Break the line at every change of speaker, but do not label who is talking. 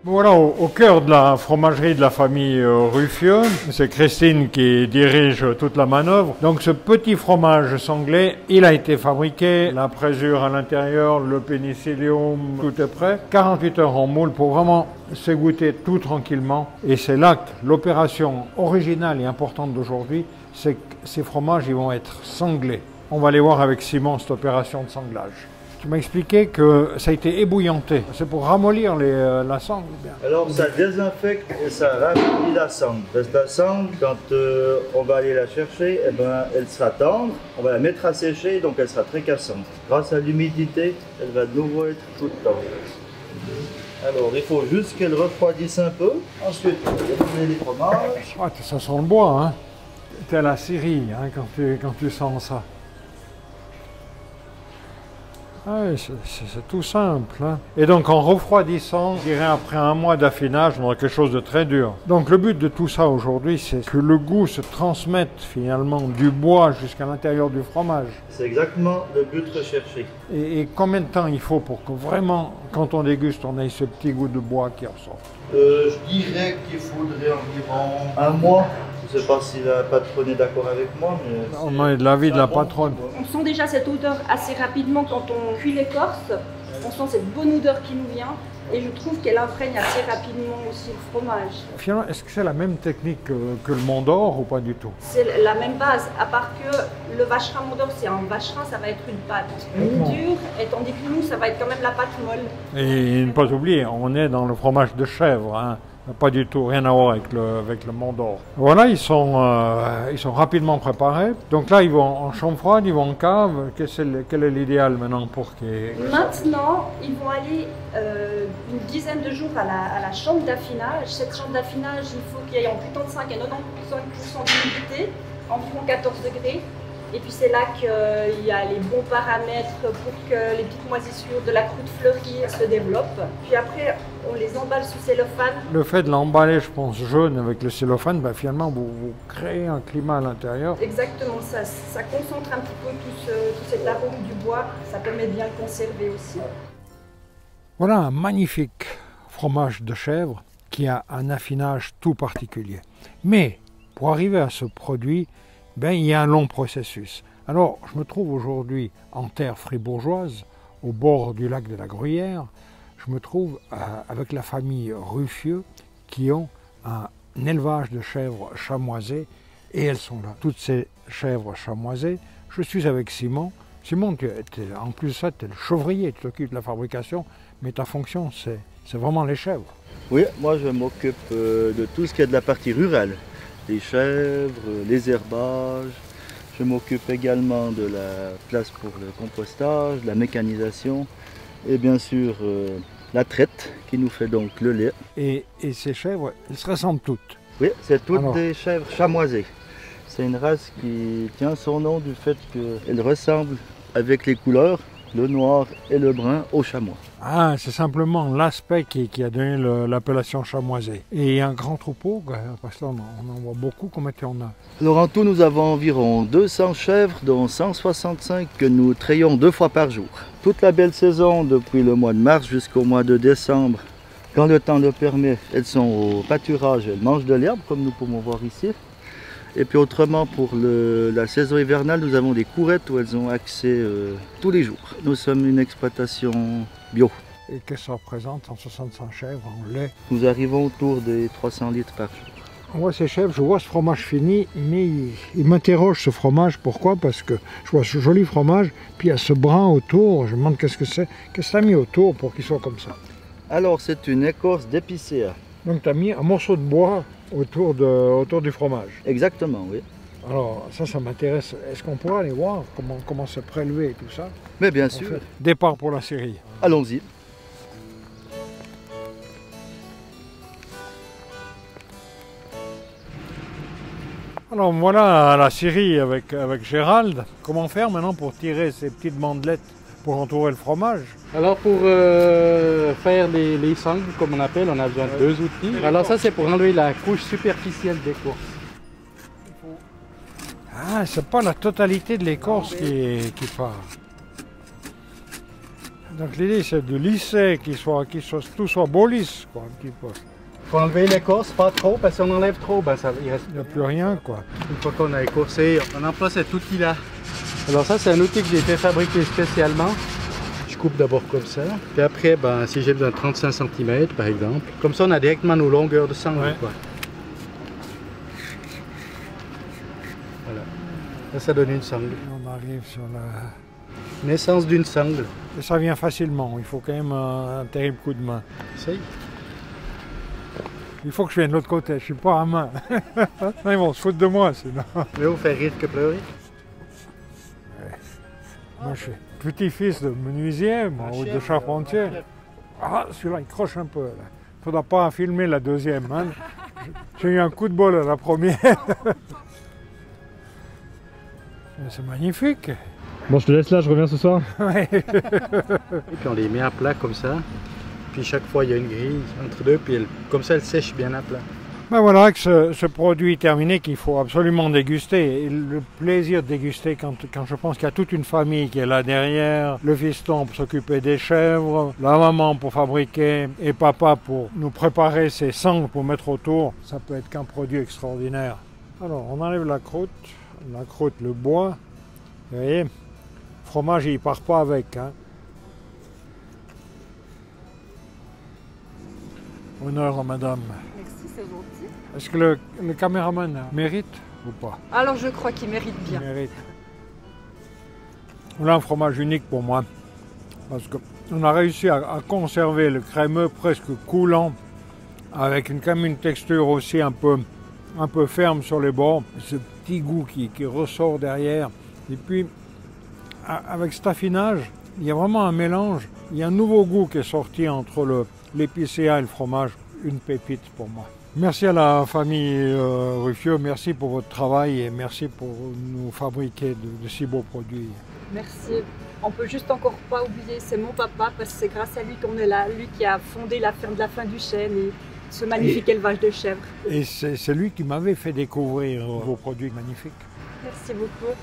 Voilà, au cœur de la fromagerie de la famille Ruffieux, c'est Christine qui dirige toute la manœuvre. Donc ce petit fromage sanglé, il a été fabriqué, la présure à l'intérieur, le pénicillium, tout est prêt. 48 heures en moule pour vraiment s'égoutter tout tranquillement. Et c'est là que l'opération originale et importante d'aujourd'hui, c'est que ces fromages ils vont être sanglés. On va aller voir avec Simon cette opération de sanglage. Tu m'as expliqué que ça a été ébouillanté. C'est pour ramollir la sangle. Bien.
Alors ça désinfecte et ça ramollit la sangle. Parce que la sangle, quand on va aller la chercher, eh ben, elle sera tendre. On va la mettre à sécher, donc elle sera très cassante. Grâce à l'humidité, elle va de nouveau être toute tendre. Alors il faut juste qu'elle refroidisse un peu. Ensuite, on va dérouler les fromages.
Ah, ça sent le bois, hein. T'es à la Syrie hein, quand tu sens ça. Ah oui, c'est tout simple. Hein. Et donc en refroidissant, je dirais après un mois d'affinage, on aura quelque chose de très dur. Donc le but de tout ça aujourd'hui, c'est que le goût se transmette finalement du bois jusqu'à l'intérieur du fromage.
C'est exactement le but recherché.
Et combien de temps il faut pour que vraiment, quand on déguste, on ait ce petit goût de bois qui ressort?
Je dirais qu'il faudrait environ un mois. Je ne sais pas si la patronne est d'accord avec moi, mais...
On est de l'avis de la patronne.
On sent déjà cette odeur assez rapidement quand on cuit l'écorce. On sent cette bonne odeur qui nous vient. Et je trouve qu'elle imprègne assez rapidement aussi le fromage.
Finalement, est-ce que c'est la même technique que le Mont d'Or ou pas du tout?
C'est la même base, à part que le vacherin Mont d'Or, c'est un vacherin, ça va être une pâte dure, et tandis que nous, ça va être quand même la pâte molle.
Et ne pas oublier, on est dans le fromage de chèvre, hein. Pas du tout, rien à voir avec le Mont d'Or. Voilà, ils sont rapidement préparés. Donc là, ils vont en chambre froide, ils vont en cave. Quel est l'idéal maintenant pour qu'ils...
Maintenant, ils vont aller une dizaine de jours à la chambre d'affinage. Cette chambre d'affinage, il faut qu'il y ait entre 85 et 95% d'humidité, environ 14 degrés. Et puis c'est là qu'il y a les bons paramètres pour que les petites moisissures de la croûte fleurie se développent. Puis après, on les emballe sous cellophane.
Le fait de l'emballer, je pense, jaune avec le cellophane, ben finalement, vous créez un climat à l'intérieur.
Exactement, ça concentre un petit peu tout cet arôme du bois. Ça permet de bien le conserver aussi.
Voilà un magnifique fromage de chèvre qui a un affinage tout particulier. Mais pour arriver à ce produit, ben, il y a un long processus. Alors, je me trouve aujourd'hui en terre fribourgeoise, au bord du lac de la Gruyère. Je me trouve avec la famille Ruffieux qui ont un élevage de chèvres chamoisées et elles sont là. Toutes ces chèvres chamoisées, je suis avec Simon. Simon, en plus de ça, tu es le chevrier, tu t'occupes de la fabrication, mais ta fonction, c'est vraiment les chèvres.
Oui, moi je m'occupe de tout ce qui est de la partie rurale. Les chèvres, les herbages. Je m'occupe également de la place pour le compostage, la mécanisation et bien sûr la traite qui nous fait donc le lait.
Et ces chèvres, elles se ressemblent toutes?
Oui, c'est toutes des chèvres chamoisées. C'est une race qui tient son nom du fait qu'elle ressemble avec les couleurs, le noir et le brun, au chamois.
Ah, c'est simplement l'aspect qui a donné l'appellation chamoisée. Et il y a un grand troupeau, parce que là on en voit beaucoup, combien on a?
Alors en tout, nous avons environ 200 chèvres, dont 165 que nous trayons 2 fois par jour. Toute la belle saison, depuis le mois de mars jusqu'au mois de décembre, quand le temps le permet, elles sont au pâturage, elles mangent de l'herbe, comme nous pouvons voir ici. Et puis autrement, pour la saison hivernale, nous avons des courettes où elles ont accès tous les jours. Nous sommes une exploitation bio.
Et qu'est-ce que ça représente, 165 chèvres en lait?
Nous arrivons autour des 300 litres par jour.
On voit ces chèvres, je vois ce fromage fini, mais il m'interroge ce fromage. Pourquoi? Parce que je vois ce joli fromage, puis il y a ce brun autour. Je me demande qu'est-ce que c'est. Qu'est-ce que tu as mis autour pour qu'il soit comme ça?
Alors c'est une écorce d'épicéa.
Donc tu as mis un morceau de bois autour du fromage.
Exactement, oui.
Alors ça m'intéresse. Est-ce qu'on pourra aller voir comment se prélever et tout ça?
Mais bien sûr.
Départ pour la Syrie.
Allons-y.
Alors voilà la Syrie avec Gérald. Comment faire maintenant pour tirer ces petites bandelettes pour entourer le fromage?
Alors pour faire les sangles, comme on appelle, on a besoin de 2 outils. Alors ça c'est pour enlever la couche superficielle d'écorce.
Ah, c'est pas la totalité de l'écorce qui part. Donc l'idée c'est de lisser, tout soit beau lisse, quoi, un petit peu.
Il faut enlever l'écorce, pas trop, parce qu'on enlève trop, ben il reste.
Il n'y a plus rien, quoi.
Une fois qu'on a écorcé, on emploie cet outil-là. Alors ça, c'est un outil que j'ai fait fabriquer spécialement. Je coupe d'abord comme ça, puis après, ben, si j'ai besoin de 35 cm par exemple, comme ça on a directement nos longueurs de sangle.
Ouais.
Quoi. Voilà. Là, ça donne une sangle.
On arrive sur la...
Naissance d'une sangle.
Et ça vient facilement, il faut quand même un terrible coup de main.
Essaye.
Il faut que je vienne de l'autre côté, je suis pas à main. Ils vont se foutre de moi sinon.
Mieux vous faire rire que pleurer.
Ouais. Moi je suis petit-fils de menuisier, moi, ou de charpentier. Ah, celui-là il croche un peu. Il ne faudra pas filmer la deuxième. Hein. J'ai eu un coup de bol à la première. C'est magnifique.
Bon, je te laisse là, je reviens ce soir.
Ouais.
Et puis on les met à plat comme ça. Puis chaque fois il y a une grille entre deux, puis comme ça elle sèche bien à plat.
Ben voilà que ce produit terminé qu'il faut absolument déguster. Et le plaisir de déguster quand je pense qu'il y a toute une famille qui est là derrière, le fiston pour s'occuper des chèvres, la maman pour fabriquer et papa pour nous préparer ces sangles pour mettre autour, ça peut être qu'un produit extraordinaire. Alors on enlève la croûte, le bois, vous voyez, le fromage il part pas avec. Hein. Honneur à madame.
Merci, c'est gentil.
Est-ce que le caméraman mérite ou pas?
Alors je crois qu'il mérite bien.
Il mérite. Voilà un fromage unique pour moi. Parce qu'on a réussi à conserver le crémeux presque coulant, avec quand même une texture aussi un peu ferme sur les bords. Ce petit goût qui ressort derrière. Et puis, avec cet affinage, il y a vraiment un mélange. Il y a un nouveau goût qui est sorti entre l'épicéa et le fromage. Une pépite pour moi. Merci à la famille Ruffieux, merci pour votre travail et merci pour nous fabriquer de si beaux produits.
Merci. On peut juste encore pas oublier, c'est mon papa, parce que c'est grâce à lui qu'on est là, lui qui a fondé la ferme de la fin du chêne et ce magnifique élevage de chèvres.
Et c'est lui qui m'avait fait découvrir vos produits magnifiques.
Merci beaucoup.